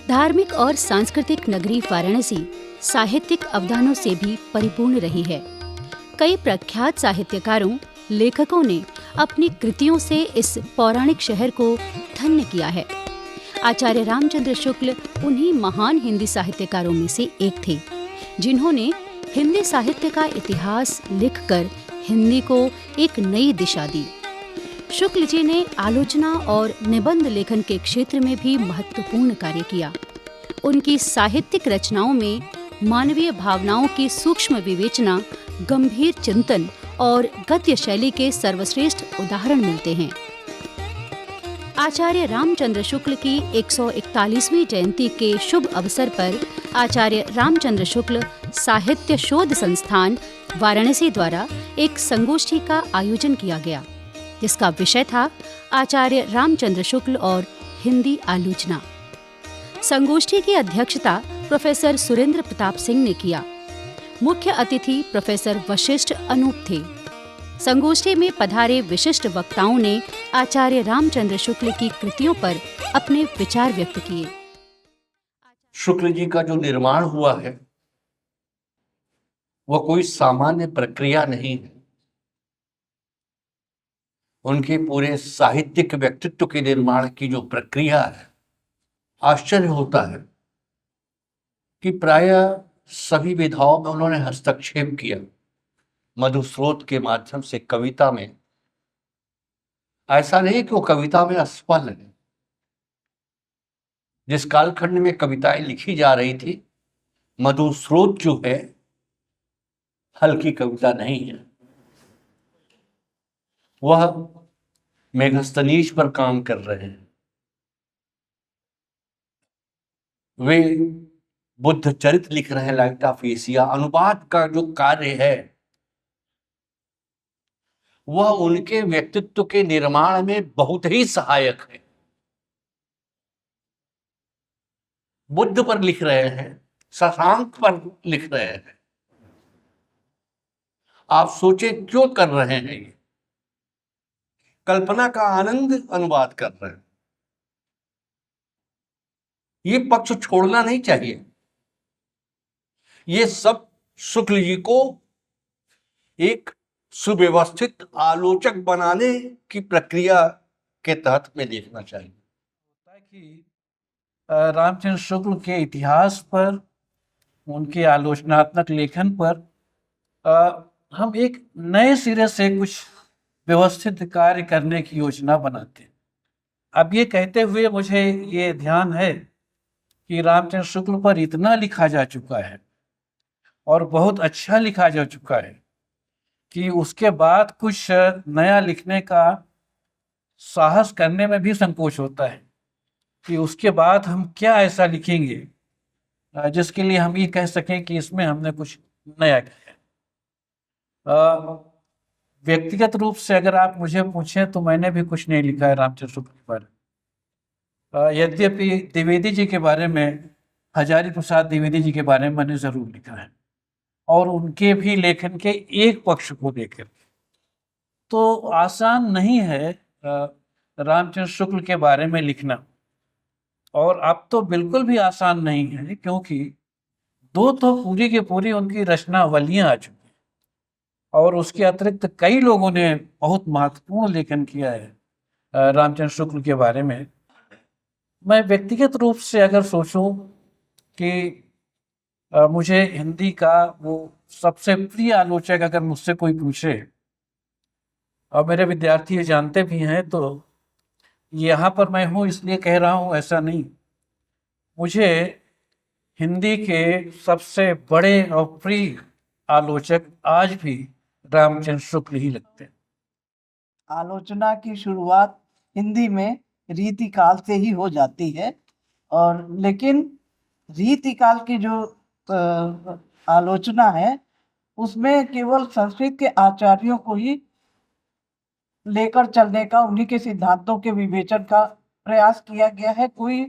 धार्मिक और सांस्कृतिक नगरी वाराणसी साहित्यिक अवदानों से भी परिपूर्ण रही है। कई प्रख्यात साहित्यकारों, लेखकों ने अपनी कृतियों से इस पौराणिक शहर को धन्य किया है। आचार्य रामचंद्र शुक्ल उन्हीं महान हिंदी साहित्यकारों में से एक थे, जिन्होंने हिंदी साहित्य का इतिहास लिखकर हिंदी को एक नई दिशा दी। शुक्ल जी ने आलोचना और निबंध लेखन के क्षेत्र में भी महत्वपूर्ण कार्य किया। उनकी साहित्यिक रचनाओं में मानवीय भावनाओं की सूक्ष्म विवेचना, गंभीर चिंतन और गद्य शैली के सर्वश्रेष्ठ उदाहरण मिलते हैं। आचार्य रामचंद्र शुक्ल की 141वीं जयंती के शुभ अवसर पर आचार्य रामचंद्र शुक्ल साहित्य शोध संस्थान वाराणसी द्वारा एक संगोष्ठी का आयोजन किया गया, जिसका विषय था आचार्य रामचंद्र शुक्ल और हिंदी आलोचना। संगोष्ठी की अध्यक्षता प्रोफेसर सुरेंद्र प्रताप सिंह ने किया। मुख्य अतिथि प्रोफेसर वशिष्ठ अनूप थे। संगोष्ठी में पधारे विशिष्ट वक्ताओं ने आचार्य रामचंद्र शुक्ल की कृतियों पर अपने विचार व्यक्त किए। शुक्ल जी का जो निर्माण हुआ है वह कोई सामान्य प्रक्रिया नहीं है। उनके पूरे साहित्यिक व्यक्तित्व के निर्माण की जो प्रक्रिया है, आश्चर्य होता है कि प्रायः सभी विधाओं में उन्होंने हस्तक्षेप किया। मधुस्रोत के माध्यम से कविता में, ऐसा नहीं कि वो कविता में असफल है। जिस कालखंड में कविताएं लिखी जा रही थी, मधुस्रोत जो है हल्की कविता नहीं है। वह मेघस्तनीज पर काम कर रहे हैं। वे बुद्ध चरित लिख रहे हैं, लाइट ऑफ एशिया। अनुवाद का जो कार्य है वह उनके व्यक्तित्व के निर्माण में बहुत ही सहायक है। बुद्ध पर लिख रहे हैं, शशांक पर लिख रहे हैं। आप सोचे क्यों कर रहे हैं? ये कल्पना का आनंद अनुवाद कर रहे हैं। ये पक्ष छोड़ना नहीं चाहिए। ये सब शुक्ल जी को एक सुव्यवस्थित आलोचक बनाने की प्रक्रिया के तहत में देखना चाहिए। कि रामचंद्र शुक्ल के इतिहास पर, उनके आलोचनात्मक लेखन पर हम एक नए सिरे से कुछ व्यवस्थित कार्य करने की योजना बनाते हैं। अब ये कहते हुए मुझे ये ध्यान है कि रामचंद्र शुक्ल पर इतना लिखा जा चुका है और बहुत अच्छा लिखा जा चुका है कि उसके बाद कुछ नया लिखने का साहस करने में भी संकोच होता है कि उसके बाद हम क्या ऐसा लिखेंगे जिसके लिए हम ये कह सकें कि इसमें हमने कुछ नया किया। व्यक्तिगत रूप से अगर आप मुझे पूछें तो मैंने भी कुछ नहीं लिखा है रामचंद्र शुक्ल के बारे में। यद्यपि द्विवेदी जी के बारे में, हजारी प्रसाद द्विवेदी जी के बारे में मैंने जरूर लिखा है, और उनके भी लेखन के एक पक्ष को लेकर। तो आसान नहीं है रामचंद्र शुक्ल के बारे में लिखना, और अब तो बिल्कुल भी आसान नहीं है, क्योंकि दो तो पूरी की पूरी उनकी रचनावलियां आ चुकी हैं और उसके अतिरिक्त कई लोगों ने बहुत महत्वपूर्ण लेखन किया है रामचंद्र शुक्ल के बारे में। मैं व्यक्तिगत रूप से अगर सोचूं कि मुझे हिंदी का वो सबसे प्रिय आलोचक अगर मुझसे कोई पूछे, और मेरे विद्यार्थी ये जानते भी हैं, तो यहाँ पर मैं हूँ इसलिए कह रहा हूँ, ऐसा नहीं। मुझे हिंदी के सबसे बड़े और प्रिय आलोचक आज भी रामचंद्र शुक्ल ही लगते हैं। आलोचना की शुरुआत हिंदी में रीतिकाल से ही हो जाती है, और लेकिन रीतिकाल की जो आलोचना है उसमें केवल संस्कृत के आचार्यों को ही लेकर चलने का, उन्हीं के सिद्धांतों के विवेचन का प्रयास किया गया है। कोई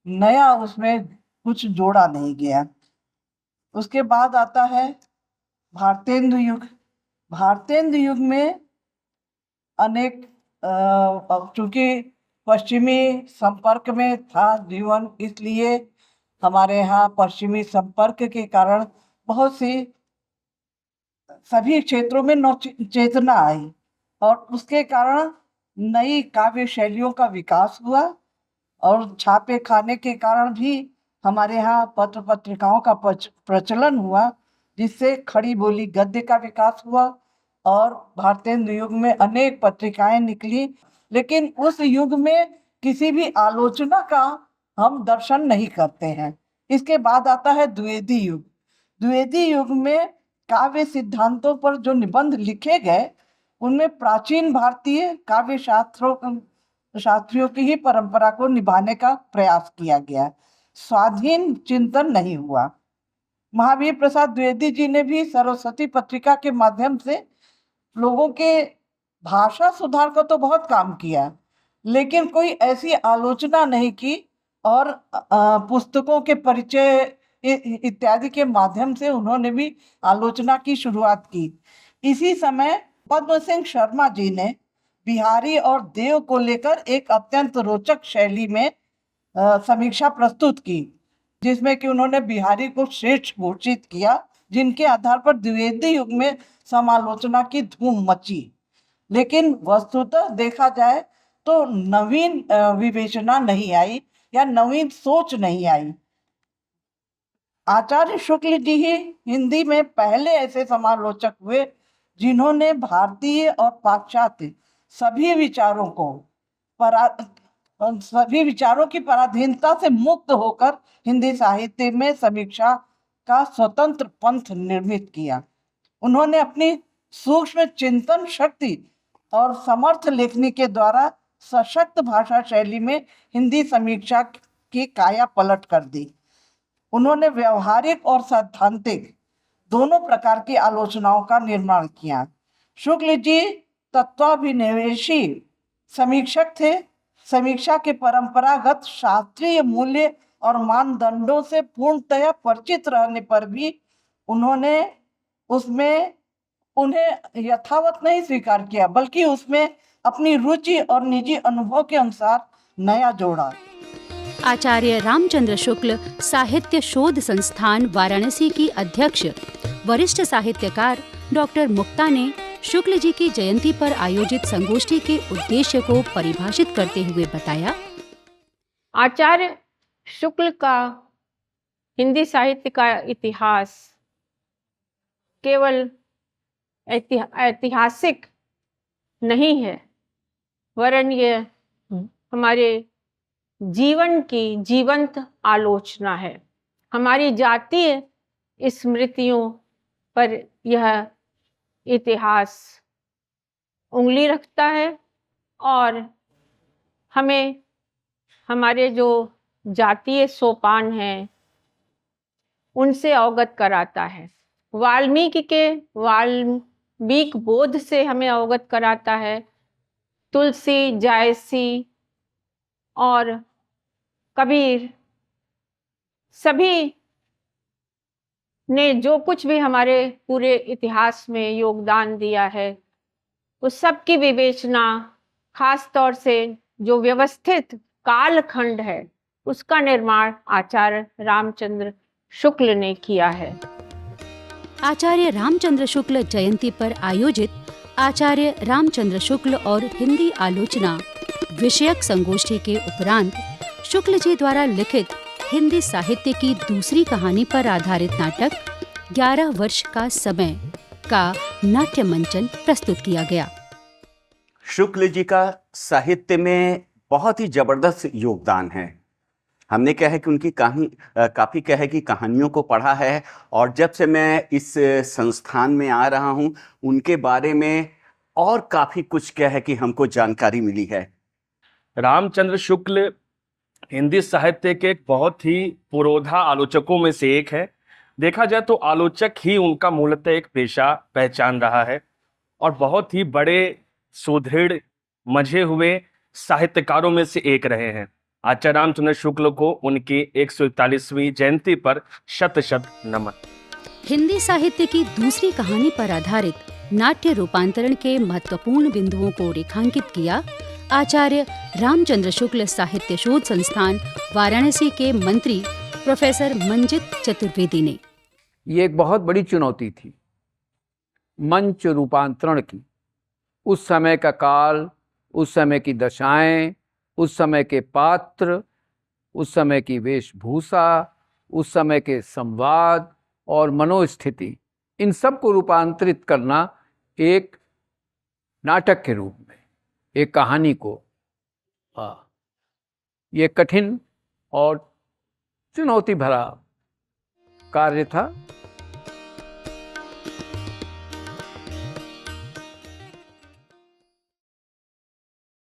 नया उसमें कुछ जोड़ा नहीं गया। उसके बाद आता है भारतेंदु युग। भारतेंदु युग में अनेक चूंकि पश्चिमी संपर्क में था जीवन, इसलिए हमारे यहाँ पश्चिमी संपर्क के कारण बहुत सी सभी क्षेत्रों में चेतना आई और उसके कारण नई काव्य शैलियों का विकास हुआ और छापे खाने के कारण भी हमारे यहाँ पत्र पत्रिकाओं का प्रचलन हुआ, जिससे खड़ी बोली गद्य का विकास हुआ और भारतीय युग में अनेक पत्रिकाएं निकली। लेकिन उस युग में किसी भी आलोचना का हम दर्शन नहीं करते हैं। इसके बाद आता है द्विवेदी युग। द्विवेदी युग में काव्य सिद्धांतों पर जो निबंध लिखे गए उनमें प्राचीन भारतीय काव्य शास्त्रियों की ही परंपरा को निभाने का प्रयास किया गया, स्वाधीन चिंतन नहीं हुआ। महावीर प्रसाद द्विवेदी जी ने भी सरस्वती पत्रिका के माध्यम से लोगों के भाषा सुधार का तो बहुत काम किया, लेकिन कोई ऐसी आलोचना नहीं की और पुस्तकों के परिचय इत्यादि के माध्यम से उन्होंने भी आलोचना की शुरुआत की। इसी समय पद्म सिंह शर्मा जी ने बिहारी और देव को लेकर एक अत्यंत रोचक शैली में समीक्षा प्रस्तुत की, जिसमें कि उन्होंने बिहारी को श्रेष्ठ घोषित किया, जिनके आधार पर द्विवेदी युग में समालोचना की धूम मची। लेकिन वस्तुतः देखा जाए तो नवीन विवेचना नहीं आई या नवीन सोच नहीं आई। आचार्य शुक्ल जी ही हिंदी में पहले ऐसे समालोचक हुए जिन्होंने भारतीय और पाश्चात्य सभी विचारों की पराधीनता से मुक्त होकर हिंदी साहित्य में समीक्षा का स्वतंत्र पंथ निर्मित किया। उन्होंने अपनी सूक्ष्म चिंतन शक्ति और समर्थ लेखनी के द्वारा सशक्त भाषा शैली में हिंदी समीक्षा की काया पलट कर दी। उन्होंने व्यवहारिक और सैद्धांतिक दोनों प्रकार की आलोचनाओं का निर्माण किया। शुक्ल जी तत्वाभिनिवेशी समीक्षक थे। समीक्षा के परंपरागत शास्त्रीय मूल्य और मानदंडों से पूर्णतया परिचित रहने पर भी उन्होंने उन्हें यथावत नहीं स्वीकार किया, बल्कि उसमें अपनी रुचि और निजी अनुभव के अनुसार नया जोड़ा। आचार्य रामचंद्र शुक्ल साहित्य शोध संस्थान वाराणसी की अध्यक्ष वरिष्ठ साहित्यकार डॉक्टर मुक्ता ने शुक्ल जी की जयंती पर आयोजित संगोष्ठी के उद्देश्य को परिभाषित करते हुए बताया। आचार्य शुक्ल का हिंदी साहित्य का इतिहास केवल ऐतिहासिक नहीं है, वरन ये हमारे जीवन की जीवंत आलोचना है। हमारी जातीय स्मृतियों पर यह इतिहास उंगली रखता है और हमें हमारे जो जातीय सोपान हैं उनसे अवगत कराता है। वाल्मीकि बोध से हमें अवगत कराता है। तुलसी, जायसी और कबीर सभी ने जो कुछ भी हमारे पूरे इतिहास में योगदान दिया है उस सब की विवेचना, खास तौर से जो व्यवस्थित कालखंड है उसका निर्माण आचार्य रामचंद्र शुक्ल ने किया है। आचार्य रामचंद्र शुक्ल जयंती पर आयोजित आचार्य रामचंद्र शुक्ल और हिंदी आलोचना विषयक संगोष्ठी के उपरांत शुक्ल जी द्वारा लिखित हिंदी साहित्य की दूसरी कहानी पर आधारित नाटक 11 वर्ष का समय का नाट्य मंचन प्रस्तुत किया गया। शुक्ल जी का साहित्य में बहुत ही जबरदस्त योगदान है। हमने क्या है कि उनकी काफ़ी क्या है कि कहानियों को पढ़ा है और जब से मैं इस संस्थान में आ रहा हूँ उनके बारे में और काफ़ी कुछ क्या है कि हमको जानकारी मिली है। रामचंद्र शुक्ल हिंदी साहित्य के एक बहुत ही पुरोधा आलोचकों में से एक है। देखा जाए तो आलोचक ही उनका मूलतः एक पेशा पहचान रहा है और बहुत ही बड़े सुदृढ़ मंझे हुए साहित्यकारों में से एक रहे हैं। आचार्य रामचंद्र शुक्ल को उनकी 141वीं जयंती पर शत शत नमन। हिंदी साहित्य की दूसरी कहानी पर आधारित नाट्य रूपांतरण के महत्वपूर्ण बिंदुओं को रेखांकित किया आचार्य रामचंद्र शुक्ल साहित्य शोध संस्थान वाराणसी के मंत्री प्रोफेसर मंजित चतुर्वेदी ने। ये एक बहुत बड़ी चुनौती थी मंच रूपांतरण की। उस समय का काल, उस समय की दशाएं, उस समय के पात्र, उस समय की वेशभूषा, उस समय के संवाद और मनोस्थिति, इन सब को रूपांतरित करना एक नाटक के रूप में, एक कहानी को, ये कठिन और चुनौती भरा कार्य था।